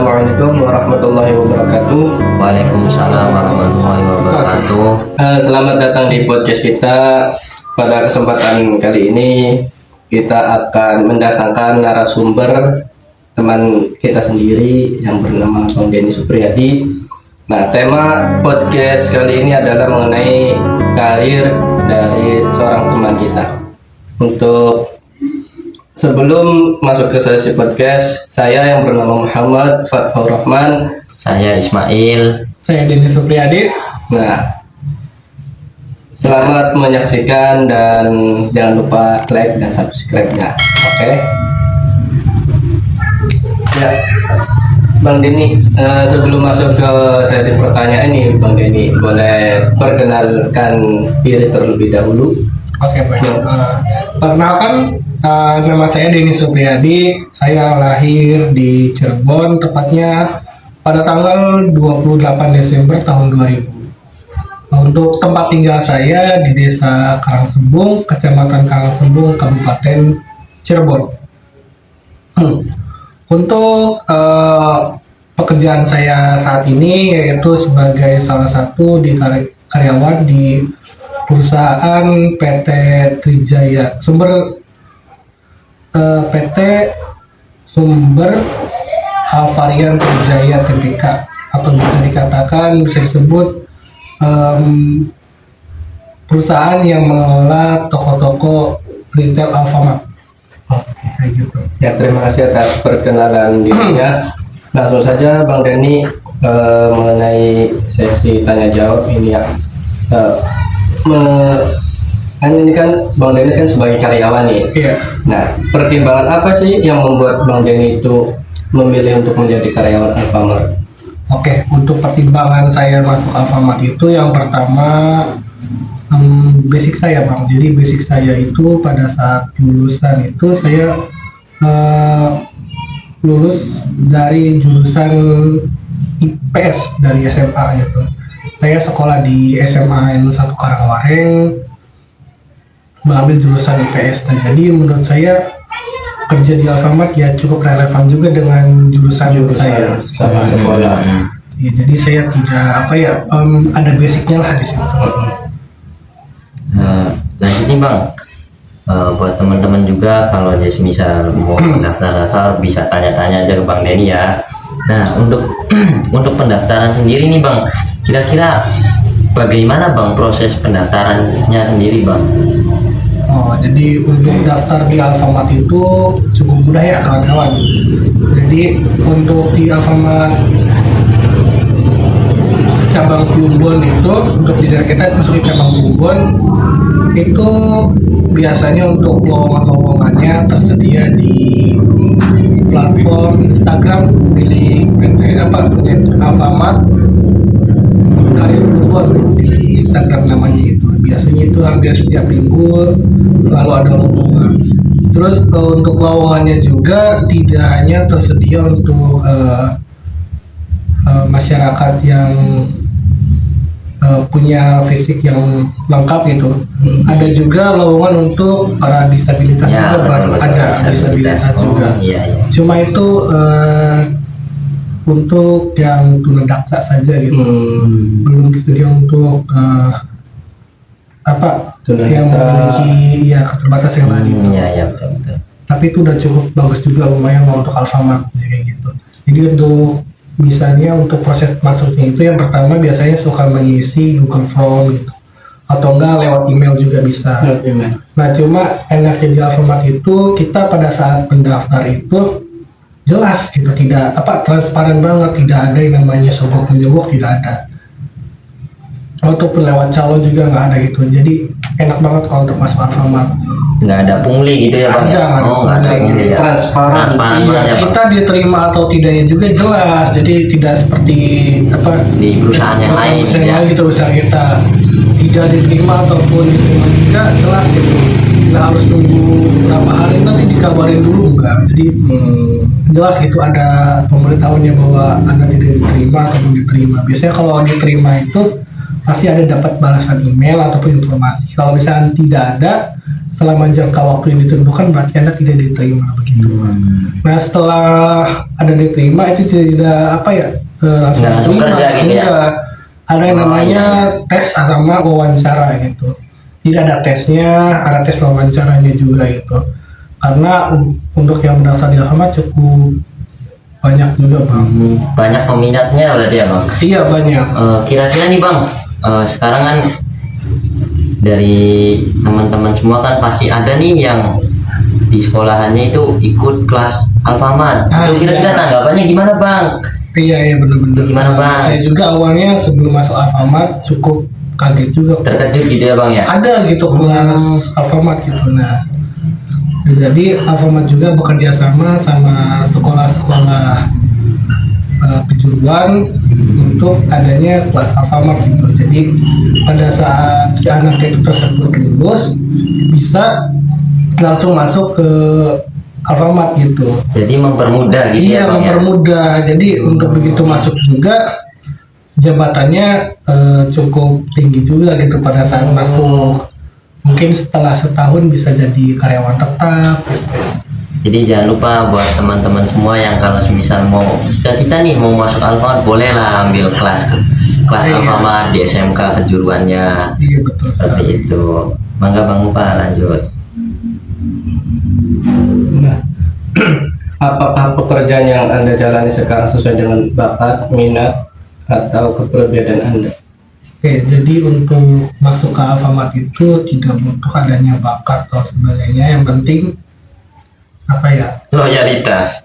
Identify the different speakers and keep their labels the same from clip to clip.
Speaker 1: Assalamualaikum warahmatullahi wabarakatuh.
Speaker 2: Waalaikumsalam warahmatullahi wabarakatuh.
Speaker 1: Selamat datang di podcast kita. Pada kesempatan kali ini kita akan mendatangkan narasumber teman kita sendiri yang bernama Bang Denny Supriyadi. Nah, tema podcast kali ini adalah mengenai karir dari seorang teman kita. Untuk sebelum masuk ke sesi podcast, saya yang bernama Muhammad Fathur Rahman.
Speaker 2: Saya Ismail.
Speaker 3: Saya Denny Supriyadi.
Speaker 1: Nah, selamat menyaksikan dan jangan lupa like dan subscribe-nya. Oke. Ya, Bang Denny, sebelum masuk ke sesi pertanyaan ini, Bang Denny boleh perkenalkan diri terlebih dahulu.
Speaker 3: Oke, baik. Perkenalkan, nama saya Denny Supriyadi. Saya lahir di Cirebon, tepatnya pada tanggal 28 Desember tahun 2000. Untuk tempat tinggal saya di Desa Karangsembung, Kecamatan Karangsembung, Kabupaten Cirebon. Untuk pekerjaan saya saat ini yaitu sebagai salah satu karyawan di perusahaan PT Trijaya PT Sumber Alvarian Trijaya Tbk, atau bisa disebut perusahaan yang mengelola toko-toko retail Alfamart. Kayak gitu.
Speaker 1: Ya, terima kasih atas perkenalan dirinya. Langsung saja Bang Denny, mengenai sesi tanya jawab ini ya. Ini kan Bang Denny kan sebagai karyawan nih.
Speaker 3: Iya.
Speaker 1: Nah, pertimbangan apa sih yang membuat Bang Denny itu memilih untuk menjadi karyawan Alfamart?
Speaker 3: Oke, untuk pertimbangan saya masuk Alfamart itu yang pertama basic saya, Bang. Jadi basic saya itu pada saat lulusan itu saya lulus dari jurusan IPS dari SMA gitu. Saya sekolah di SMA N1 Karangwareng, mengambil jurusan IPS. Nah, jadi menurut saya kerja di Alfamart ya cukup relevan juga dengan jurusan saya
Speaker 1: sama sekolah.
Speaker 3: Ya, jadi saya tidak ada basicnya lah di situ.
Speaker 2: Lanjut nih Bang, buat teman-teman juga kalau misal mau daftar bisa tanya-tanya aja ke Bang Denny ya. Nah, untuk pendaftaran sendiri nih Bang, kira-kira bagaimana Bang proses pendaftarannya sendiri Bang?
Speaker 3: Oh, jadi untuk daftar di Alfamart itu cukup mudah ya kawan-kawan. Jadi untuk di Alfamart cabang Plumbon itu, untuk di daerah kita masuk di cabang Plumbon itu biasanya untuk lowongan-lowongannya tersedia di platform Instagram milik PT punya Alfamart Karir Plumbon di Instagram namanya itu. Biasanya itu hampir setiap minggu selalu ada lowongan. Terus untuk lowongannya juga tidak hanya tersedia untuk masyarakat yang punya fisik yang lengkap gitu. Ada juga lowongan untuk para disabilitas
Speaker 2: Ya,
Speaker 3: juga,
Speaker 2: betul,
Speaker 3: ada disabilitas juga.
Speaker 2: Iya.
Speaker 3: Cuma itu untuk yang tunadaksa saja gitu. Belum tersedia untuk yang memiliki keterbatasan yang lain itu.
Speaker 2: Iya, betul.
Speaker 3: Tapi itu udah cukup bagus juga, lumayan untuk Alfamart kayak gitu. Jadi untuk misalnya untuk proses masuknya itu yang pertama biasanya suka mengisi Google Form gitu, atau enggak lewat email juga bisa. Nah, cuma enaknya di Alfamart itu kita pada saat pendaftar itu jelas gitu, tidak transparan banget, tidak ada yang namanya sogok menyogok, tidak ada. Ataupun lewat calon juga nggak ada gitu. Jadi enak banget kalau untuk masuk Alfamart.
Speaker 2: Nggak ada pungli gitu ya Bang?
Speaker 3: Nggak ada
Speaker 2: pungli ya.
Speaker 1: Transparan.
Speaker 2: Iya,
Speaker 3: Iya, kita diterima atau tidaknya juga jelas. Jadi tidak seperti
Speaker 2: di perusahaan yang lain ya.
Speaker 3: gitu, usaha kita tidak diterima ataupun diterima juga jelas gitu. Nggak harus tunggu berapa hari nanti dikabarin dulu, enggak. Jadi jelas gitu ada pemberitahuannya bahwa Anda tidak diterima ataupun diterima. Biasanya kalau diterima itu pasti ada dapat balasan email ataupun informasi. Kalau misalnya tidak ada, selama jangka waktu yang ditentukan berarti Anda tidak diterima begitu. Nah setelah Anda diterima itu tidak apa ya langsung
Speaker 2: Nggak langsung
Speaker 3: diterima.
Speaker 2: kerja gitu ya?
Speaker 3: Enggak. Ada yang
Speaker 2: Oh,
Speaker 3: namanya
Speaker 2: iya.
Speaker 3: tes sama wawancara gitu. Jadi ada tesnya, ada tes wawancaranya juga gitu. Karena untuk yang mendaftar di Alfamart cukup banyak juga bang.
Speaker 2: Banyak peminatnya berarti ya bang.
Speaker 3: Iya banyak.
Speaker 2: Kira-kira nih bang, sekarang kan dari teman-teman semua kan pasti ada nih yang di sekolahannya itu ikut kelas Alfamart. Itu kira-kira
Speaker 3: Iya.
Speaker 2: tanggapannya gimana bang?
Speaker 3: Iya benar-benar.
Speaker 2: Gimana, Bang?
Speaker 3: Saya juga awalnya sebelum masuk Alfamart cukup kaget juga.
Speaker 2: Terkejut gitu ya bang ya?
Speaker 3: Ada gitu kelas Alfamart gitu. Nah, jadi Alfamart juga bekerja sama sekolah-sekolah kejuruan untuk adanya kelas Alfamart gitu. Jadi pada saat si anak itu tersebut lulus bisa langsung masuk ke Alfamart gitu.
Speaker 2: Jadi mempermudah gitu
Speaker 3: Iya
Speaker 2: ya bang ya?
Speaker 3: mempermudah. Jadi untuk begitu masuk juga jabatannya cukup tinggi juga gitu pada saat masuk. Mungkin setelah setahun bisa jadi karyawan tetap. Gitu.
Speaker 2: Jadi jangan lupa buat teman-teman semua yang kalau misal mau cita-cita nih mau masuk Alfamart, boleh lah ambil kelas
Speaker 3: Iya.
Speaker 2: Alfamart di SMK kejuruannya.
Speaker 3: Iya betul
Speaker 2: Seperti
Speaker 3: sekali.
Speaker 2: itu. Mangga bang Upa lanjut.
Speaker 1: Nah, apakah pekerjaan yang Anda jalani sekarang sesuai dengan bakat, minat, atau kepribadian Anda?
Speaker 3: Oke, jadi untuk masuk ke Alfamart itu tidak butuh adanya bakat atau sebagainya. Yang penting apa ya?
Speaker 2: Loyalitas.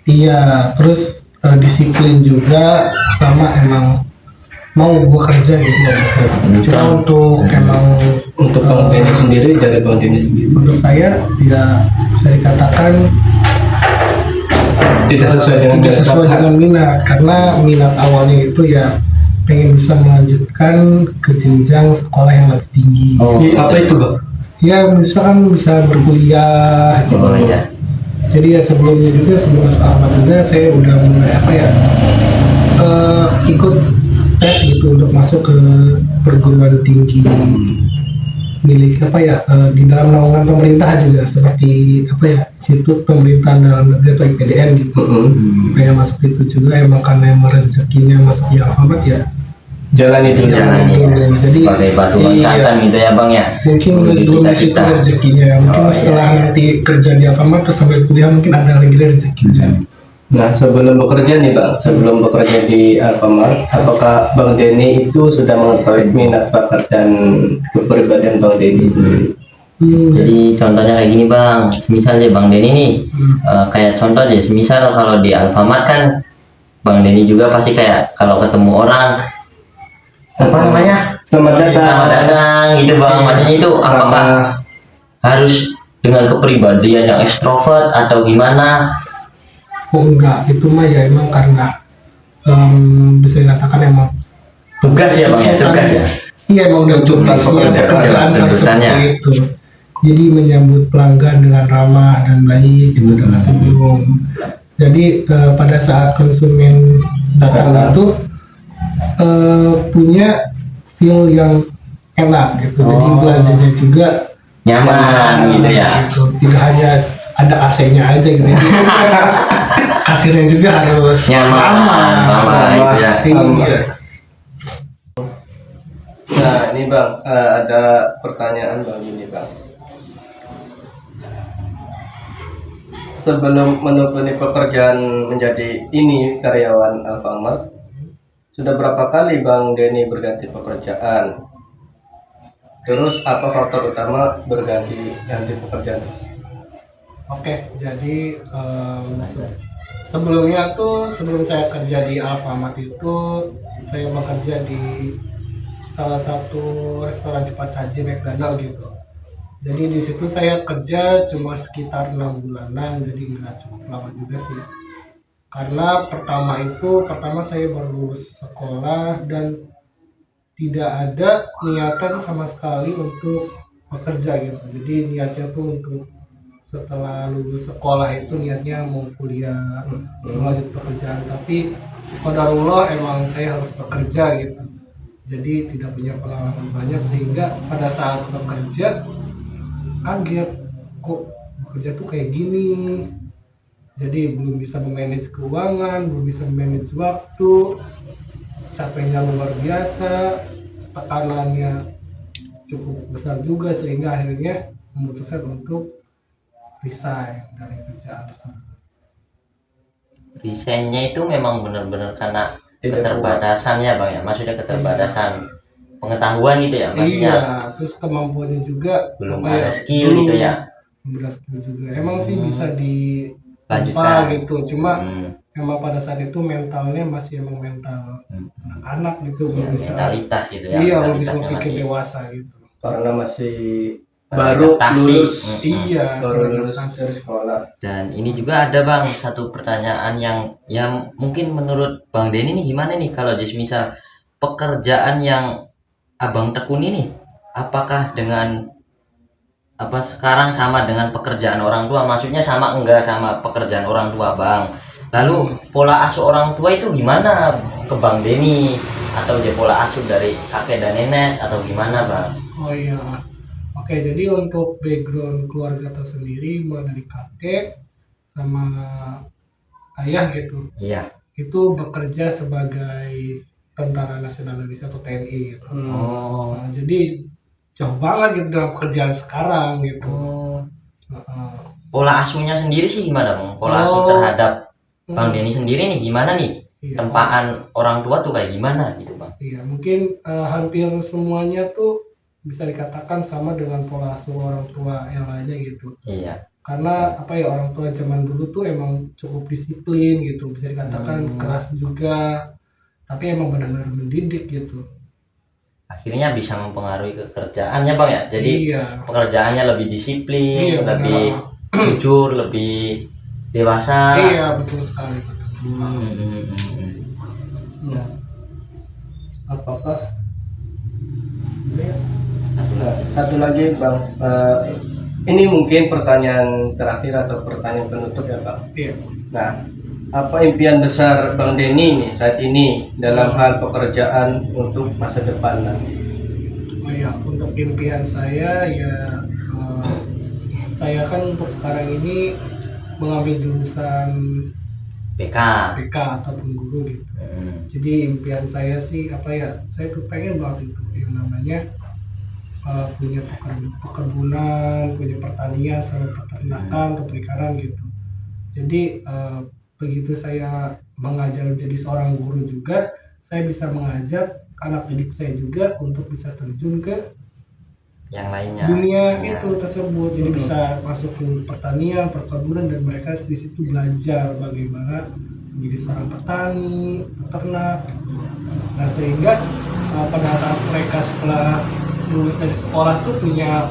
Speaker 3: Iya, terus disiplin juga sama emang mau bekerja gitu. Cuma untuk emang
Speaker 1: Untuk Bang Denny sendiri, dari Bang Denny sendiri,
Speaker 3: untuk saya ya bisa dikatakan
Speaker 1: tidak sesuai dengan
Speaker 3: tidak sesuai
Speaker 1: bakat.
Speaker 3: dengan minat, karena minat awalnya itu ya pengen bisa melanjutkan ke jenjang sekolah yang lebih tinggi.
Speaker 1: Apa itu Bang?
Speaker 3: Ya misalkan bisa berkuliah gitu.
Speaker 2: Oh iya.
Speaker 3: Jadi ya sebelumnya juga sebelum masuk Alfamart juga saya udah mulai apa ya ikut tes gitu untuk masuk ke perguruan tinggi milik apa ya di dalam naungan pemerintah juga seperti apa ya Institut Pemerintahan Dalam Negeri atau IPDN gitu. Kayak masuk situ juga emang karena emang rezekinya masuk di Alfamart ya.
Speaker 1: Jalani dulu.
Speaker 2: Jalani.
Speaker 3: Jadi
Speaker 2: Sebagai batu loncatan gitu ya bang ya?
Speaker 3: mungkin
Speaker 2: Menuju
Speaker 3: belum di situ
Speaker 2: cita-cita.
Speaker 3: rezekinya. Mungkin
Speaker 2: Oh,
Speaker 3: setelah
Speaker 2: iya.
Speaker 3: nanti kerja di Alfamart terus sambil kuliah mungkin ada lagi rezekinya.
Speaker 1: Nah, sebelum bekerja nih Bang, sebelum bekerja di Alfamart, apakah Bang Denny itu sudah mengetahui minat, bakat, dan kepribadian Bang Denny sendiri?
Speaker 2: Jadi contohnya kayak gini bang, misalnya bang Denny nih, kayak contoh aja, misal kalau di Alfamart kan, bang Denny juga pasti kayak kalau ketemu orang, apa namanya?
Speaker 1: Selamat datang.
Speaker 2: Selamat datang gitu bang. Maksudnya itu apakah harus dengan kepribadian yang ekstrovert atau gimana?
Speaker 3: Oh enggak, itu mah ya emang karena bisa dikatakan emang
Speaker 2: Tugas ya bang ya, tugas ya.
Speaker 3: iya emang udah
Speaker 1: Tuntutan
Speaker 3: tugasnya pekerjaan saya
Speaker 2: tuntutannya.
Speaker 3: seperti itu. Jadi menyambut pelanggan dengan ramah dan baik gitu dengan senyum. Jadi pada saat konsumen datang itu punya feel yang enak gitu. Jadi belanjanya juga
Speaker 2: Nyaman gitu ya.
Speaker 3: gitu. Tidak hanya ada AC-nya aja gitu. Kasirnya juga harus
Speaker 2: Nyaman, ramah gitu ya.
Speaker 3: Iya.
Speaker 1: Nah, ini Bang, ada pertanyaan Bang ini Bang. Sebelum menekuni pekerjaan menjadi ini karyawan Alfamart, sudah berapa kali Bang Denny berganti pekerjaan? Terus apa faktor utama ganti pekerjaan tersebut?
Speaker 3: Oke, jadi sebelumnya tuh sebelum saya kerja di Alfamart itu saya bekerja di salah satu restoran cepat saji McDonald gitu. Jadi di situ saya kerja cuma sekitar 6 bulanan, jadi nggak cukup lama juga sih. Karena pertama saya baru lulus sekolah dan tidak ada niatan sama sekali untuk bekerja gitu. Jadi niatnya tuh untuk setelah lulus sekolah itu niatnya mau kuliah, lanjut pekerjaan, tapi qadarullah emang saya harus bekerja gitu. Jadi tidak punya pengalaman banyak sehingga pada saat bekerja kaget, kok bekerja tuh kayak gini. Jadi belum bisa memanage keuangan, belum bisa memanage waktu, capeknya luar biasa, tekanannya cukup besar juga, sehingga akhirnya memutuskan untuk resign dari kerjaan tersebut.
Speaker 2: Resignnya itu memang benar-benar karena
Speaker 1: Tidak
Speaker 2: keterbatasan ya bang ya, maksudnya keterbatasan pengetahuan gitu ya, maksudnya
Speaker 3: Iya, terus kemampuannya juga
Speaker 2: belum
Speaker 3: apa
Speaker 2: ada skill
Speaker 3: belum
Speaker 2: gitu ya.
Speaker 3: belum ada skill juga. Emang sih bisa
Speaker 2: Lanjutkan.
Speaker 3: gitu, cuma
Speaker 2: Hmm,
Speaker 3: emang pada saat itu mentalnya masih emang mental anak gitu,
Speaker 2: ya,
Speaker 3: belum bisa.
Speaker 2: mentalitas gitu ya,
Speaker 3: Iya, belum bisa
Speaker 2: mentalitasnya
Speaker 3: pikir
Speaker 2: masih
Speaker 3: dewasa gitu.
Speaker 1: karena masih baru
Speaker 2: beradaptasi.
Speaker 1: lulus,
Speaker 3: Iya,
Speaker 1: baru lulus
Speaker 3: beradaptasi.
Speaker 1: dari sekolah.
Speaker 2: Dan ini juga ada bang satu pertanyaan yang mungkin menurut bang Denny nih gimana nih, kalau just misal pekerjaan yang abang tekuni nih, apakah dengan apa sekarang sama dengan pekerjaan orang tua, maksudnya sama enggak sama pekerjaan orang tua bang, lalu pola asuh orang tua itu gimana ke bang Denny, atau dia pola asuh dari kakek dan nenek atau gimana bang?
Speaker 3: Oh iya. Oke, jadi untuk background keluarga tersendiri mulai dari kakek sama ayah gitu,
Speaker 2: Iya.
Speaker 3: itu bekerja sebagai Tentara Nasional Indonesia atau TNI gitu.
Speaker 2: Oh.
Speaker 3: Nah, jadi jauh banget gitu dalam pekerjaan sekarang gitu.
Speaker 2: Pola asuhnya sendiri sih gimana bang, pola asuh
Speaker 3: Oh.
Speaker 2: terhadap bang Denny sendiri nih gimana nih,
Speaker 3: Iya.
Speaker 2: tempaan orang tua tuh kayak gimana gitu bang?
Speaker 3: Iya, mungkin hampir semuanya tuh bisa dikatakan sama dengan pola asuh orang tua yang lainnya gitu.
Speaker 2: Iya.
Speaker 3: Karena apa ya, orang tua zaman dulu tuh emang cukup disiplin gitu, bisa dikatakan keras juga, tapi emang benar-benar mendidik gitu.
Speaker 2: Akhirnya bisa mempengaruhi kekerjaannya bang ya, jadi
Speaker 3: Iya.
Speaker 2: pekerjaannya lebih disiplin,
Speaker 3: Iya,
Speaker 2: lebih jujur, lebih dewasa.
Speaker 3: Iya, betul sekali.
Speaker 1: Nah, apakah satu lagi bang, ini mungkin pertanyaan terakhir atau pertanyaan penutup ya bang.
Speaker 3: Iya.
Speaker 1: Nah, apa impian besar bang Denny nih saat ini dalam hal pekerjaan untuk masa depan nanti?
Speaker 3: Oh iya, untuk impian saya ya, saya kan untuk sekarang ini mengambil jurusan
Speaker 2: BK.
Speaker 3: BK ataupun guru gitu. Jadi impian saya sih apa ya, saya tuh pengen banget itu yang namanya punya pekebunan, punya pertanian, sama peternakan atau perikanan gitu. Jadi begitu saya mengajar menjadi seorang guru juga, saya bisa mengajak anak didik saya juga untuk bisa terjun ke
Speaker 2: Yang lainnya.
Speaker 3: dunia
Speaker 2: Ya.
Speaker 3: itu tersebut. Jadi bisa masuk ke pertanian, perkebunan, dan mereka di situ belajar bagaimana menjadi seorang petani, peternak gitu. Nah, sehingga pada saat mereka setelah lulus dari sekolah tuh punya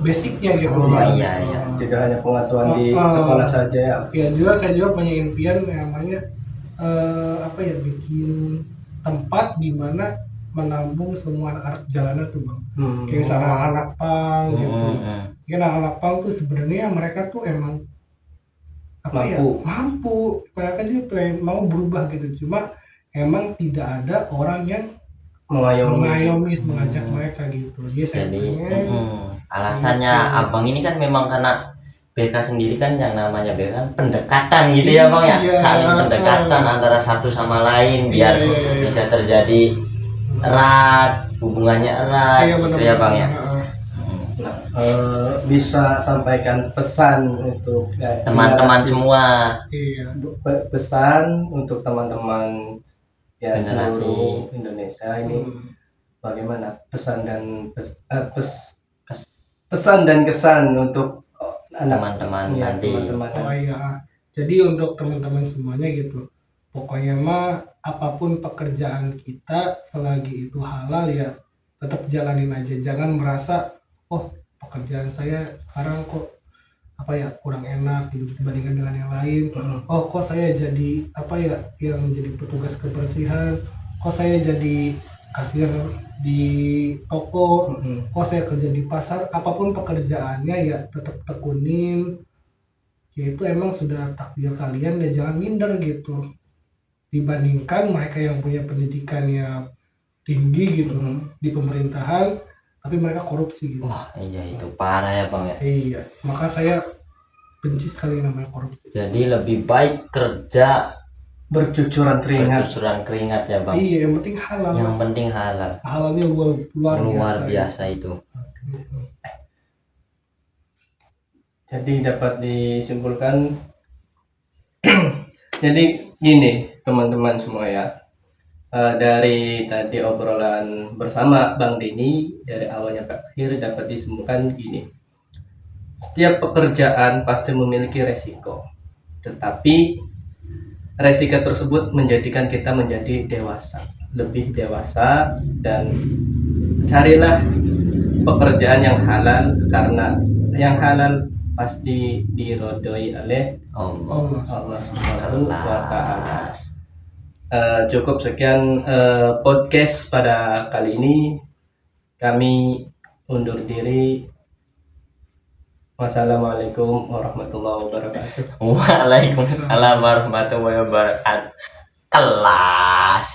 Speaker 3: basicnya gitu.
Speaker 1: Oh,
Speaker 3: Bang.
Speaker 2: iya, iya.
Speaker 1: Tidak hanya pengetahuan di sekolah saja ya.
Speaker 3: Ya juga saya juga punya impian yang namanya apa ya, bikin tempat di mana menampung semua anak-anak jalanan tuh bang. Kayak misalnya anak pang gitu. Kan anak pang tuh sebenarnya mereka tuh emang apa mampu. Mereka juga mau berubah gitu. Cuma emang tidak ada orang yang mengayomi mengajak mereka gitu. Jadi saya pengen
Speaker 2: alasannya abang ini kan memang karena BK sendiri kan yang namanya BK kan pendekatan gitu ya bang ya,
Speaker 3: Iya.
Speaker 2: saling pendekatan antara satu sama lain biar
Speaker 3: Iya.
Speaker 2: bisa terjadi erat, hubungannya erat gitu ya bang ya.
Speaker 1: Nah, bisa sampaikan pesan untuk
Speaker 2: Teman-teman
Speaker 1: generasi-
Speaker 2: semua.
Speaker 3: Iya.
Speaker 1: pesan untuk teman-teman ya
Speaker 2: Generasi.
Speaker 1: seluruh Indonesia ini, bagaimana pesan dan pesan dan kesan untuk
Speaker 2: Teman-teman
Speaker 1: ya,
Speaker 2: nanti.
Speaker 1: teman-teman.
Speaker 3: Oh iya, jadi untuk teman-teman semuanya gitu, pokoknya mah apapun pekerjaan kita selagi itu halal ya tetap jalanin aja. Jangan merasa oh pekerjaan saya sekarang kok apa ya kurang enak gitu dibandingkan dengan yang lain. Oh kok saya jadi apa ya yang jadi petugas kebersihan, kok saya jadi kasir di toko, kok saya kerja di pasar. Apapun pekerjaannya ya tetap tekunin, yaitu emang sudah takdir kalian, dan jangan minder gitu dibandingkan mereka yang punya pendidikan yang tinggi gitu di pemerintahan, tapi mereka korupsi gitu.
Speaker 2: Wah, iya itu parah ya bang ya.
Speaker 3: Iya, maka saya benci sekali namanya korupsi.
Speaker 2: Jadi lebih baik kerja
Speaker 1: Bercucuran keringat.
Speaker 2: bercucuran keringat ya bang.
Speaker 3: Iya, yang penting halal.
Speaker 2: Yang penting halal.
Speaker 3: Halalnya luar
Speaker 2: Luar
Speaker 3: biasa.
Speaker 2: biasa itu.
Speaker 1: Jadi dapat disimpulkan jadi gini teman-teman semua ya. Dari tadi obrolan bersama Bang Denny dari awalnya Pak akhir dapat disimpulkan gini. Setiap pekerjaan pasti memiliki resiko. Tetapi resiko tersebut menjadikan kita menjadi dewasa, lebih dewasa, dan carilah pekerjaan yang halal karena yang halal pasti dirodoi oleh
Speaker 2: Allah.
Speaker 1: Allah Subhanahu wa Ta'ala.
Speaker 2: Kelas.
Speaker 1: Cukup sekian podcast pada kali ini. Kami undur diri. Wassalamualaikum warahmatullahi wabarakatuh.
Speaker 2: Waalaikumsalam warahmatullahi wabarakatuh. Kelas.